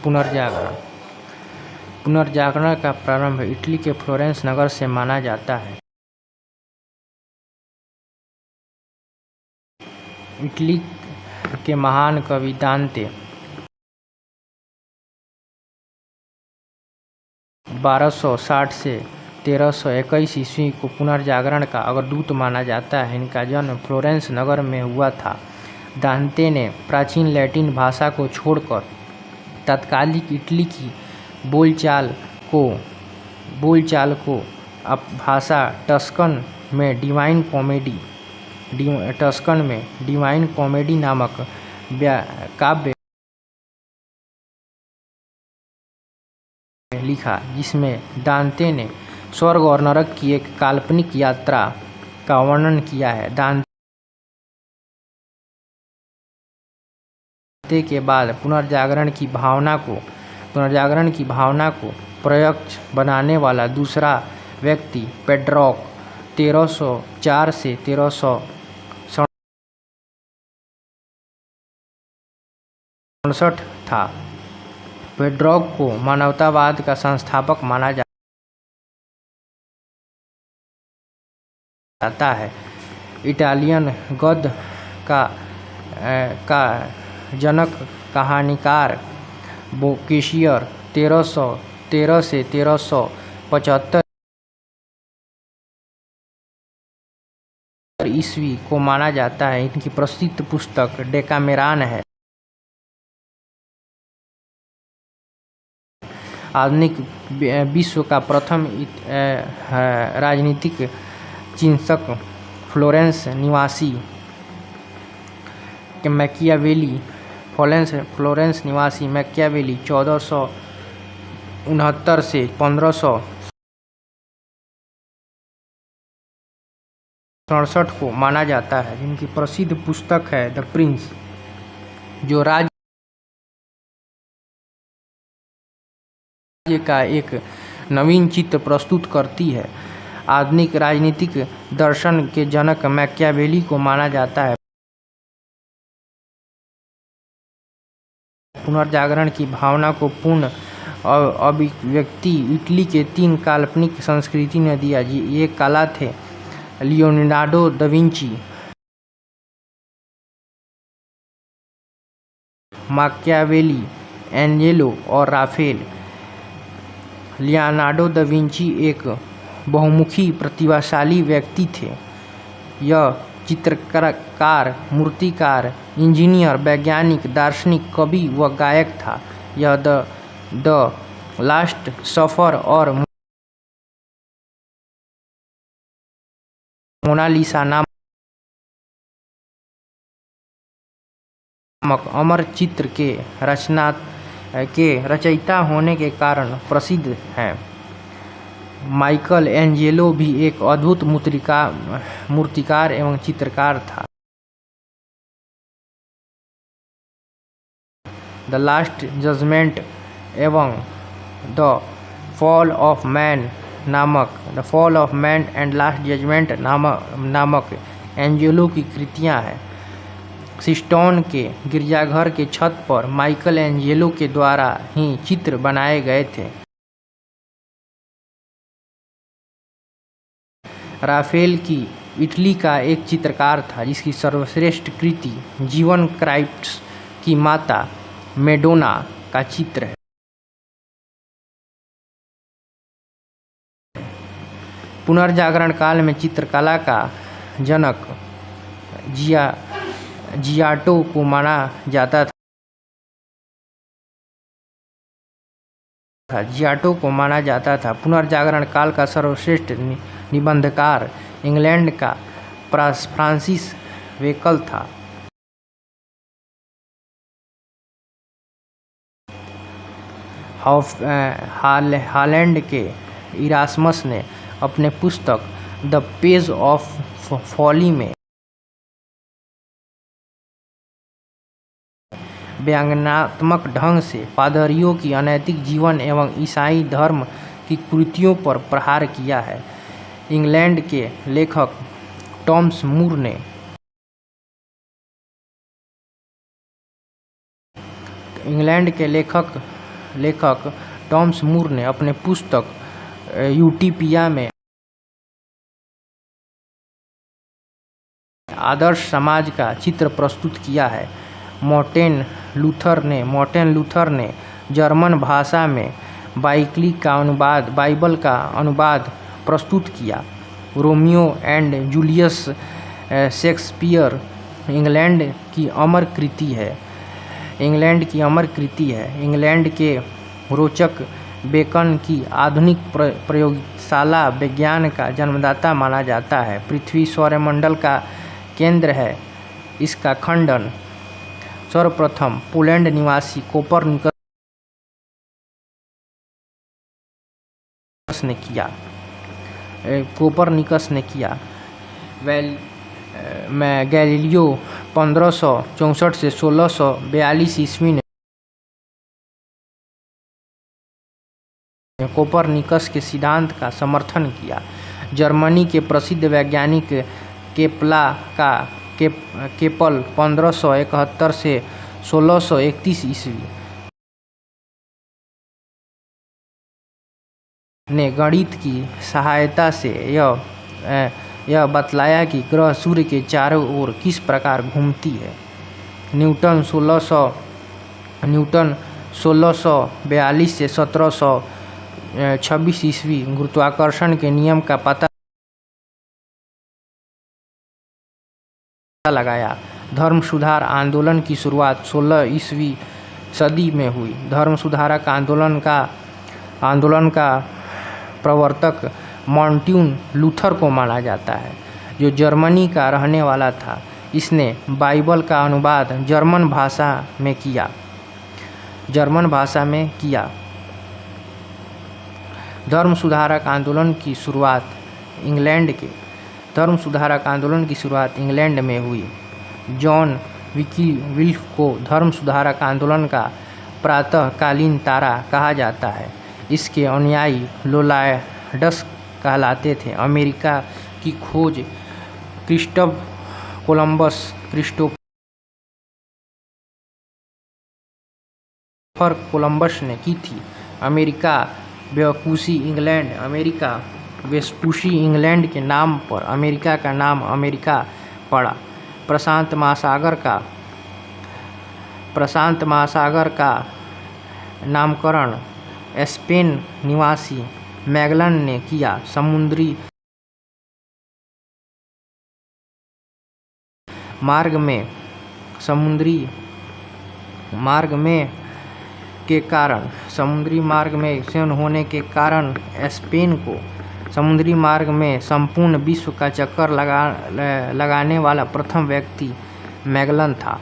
पुनर्जागरण। पुनर्जागरण का प्रारंभ इटली के फ्लोरेंस नगर से माना जाता है। इटली के महान कवि दांते 1260 से 1321 ईस्वी को पुनर्जागरण का अग्रदूत माना जाता है। इनका जन्म फ्लोरेंस नगर में हुआ था। दांते ने प्राचीन लैटिन भाषा को छोड़कर तत्कालिक इटली की बोलचाल को भाषा टस्कन में डिवाइन कॉमेडी नामक काव्य लिखा, जिसमें दांते ने स्वर्ग और नरक की एक काल्पनिक यात्रा का वर्णन किया है। दांते के बाद पुनर्जागरण की भावना को प्रत्यक्ष बनाने वाला दूसरा व्यक्ति पेट्रॉर्क 1304 से 1367 था। पेट्रॉर्क को मानवतावाद का संस्थापक माना जाता है। इटालियन गद्य का जनक कहानीकार बोकेशियर 1313 से 1375 ईस्वी को माना जाता है। इनकी प्रसिद्ध पुस्तक डेकामेरॉन है। आधुनिक विश्व का प्रथम राजनीतिक चिंतक फ्लोरेंस निवासी मैकियावेली 1469 से 1567 को माना जाता है, जिनकी प्रसिद्ध पुस्तक है द प्रिंस, जो राज्य का एक नवीन चित्र प्रस्तुत करती है। आधुनिक राजनीतिक दर्शन के जनक मैकियावेली को माना जाता है। पुनर्जागरण की भावना को पूर्ण अभिव्यक्ति इटली के 3 काल्पनिक संस्कृति ने दिया। ये कला थे लियोनार्डो दा विंची, माकियावेली, एंजेलो और राफेल। लियोनार्डो दा विंची एक बहुमुखी प्रतिभाशाली व्यक्ति थे। यह चित्रकार, मूर्तिकार, इंजीनियर, वैज्ञानिक, दार्शनिक, कवि व गायक था। यह द लास्ट सफर और मोनालिसा नामक अमर चित्र के रचयिता होने के कारण प्रसिद्ध हैं। माइकल एंजेलो भी एक अद्भुत मूर्तिकार एवं चित्रकार था। द लास्ट जजमेंट एवं the fall of man and last judgement नामक एंजेलो की कृतियां हैं। सिस्टोन के गिरजाघर के छत पर माइकल एंजेलो के द्वारा ही चित्र बनाए गए थे। राफेल की इटली का एक चित्रकार था, जिसकी सर्वश्रेष्ठ कृति जीवन क्राइस्ट की माता मेडोना का चित्र है। पुनर्जागरण काल में चित्रकला का जनक जियाटो को माना जाता था। पुनर्जागरण काल का सर्वश्रेष्ठ निबंधकार इंग्लैंड का फ्रांसिस बेकन था। हॉलैंड के इरास्मस ने अपने पुस्तक द पेज ऑफ फॉली में व्यंग्यात्मक ढंग से पादरियों की अनैतिक जीवन एवं ईसाई धर्म की कुरीतियों पर प्रहार किया है। इंग्लैंड के लेखक टॉमस मूर ने इंग्लैंड के लेखक लेखक टॉमस मूर ने अपने पुस्तक यूटोपिया में आदर्श समाज का चित्र प्रस्तुत किया है। मार्टिन लूथर ने जर्मन भाषा में बाइबल का अनुवाद प्रस्तुत किया। Romeo and Julius Shakespeare England की अमर कृति है। इंग्लैंड के रोचक बेकन की आधुनिक प्रयोगशाला विज्ञान का जन्मदाता माना जाता है। पृथ्वी सौरमंडल का केंद्र है। इसका खंडन सर्वप्रथम पोलैंड निवासी कोपरनिकस ने किया। गैलीलियो 1564 से 1642 ईस्वी ने कोपरनिकस के सिद्धांत का समर्थन किया। जर्मनी के प्रसिद्ध वैज्ञानिक केपल 1571 से 1631 ईस्वी ने गणित की सहायता से यह बतलाया कि ग्रह सूर्य के चारों ओर किस प्रकार घूमती है। न्यूटन 1642 से 1726 ईस्वी गुरुत्वाकर्षण के नियम का पता लगाया। धर्म सुधार आंदोलन की शुरुआत 16वीं सदी में हुई। धर्म सुधारक आंदोलन का प्रवर्तक मार्टिन लूथर को माना जाता है, जो जर्मनी का रहने वाला था। इसने बाइबल का अनुवाद जर्मन भाषा में किया। धर्म सुधारक आंदोलन की शुरुआत इंग्लैंड में हुई। जॉन विल्फ को धर्म सुधारक आंदोलन का प्रातःकालीन तारा कहा जाता है। इसके अनुयायी लोलायड्स कहलाते थे। अमेरिका की खोज क्रिस्टोफर कोलंबस ने की थी। अमेरिका वेस्पूसी इंग्लैंड के नाम पर अमेरिका का नाम अमेरिका पड़ा। प्रशांत महासागर का नामकरण स्पेन निवासी मैगलन ने किया। समुद्री मार्ग में से होने के कारण स्पेन को समुद्री मार्ग में संपूर्ण विश्व का चक्कर लगाने वाला प्रथम व्यक्ति मैगलन था।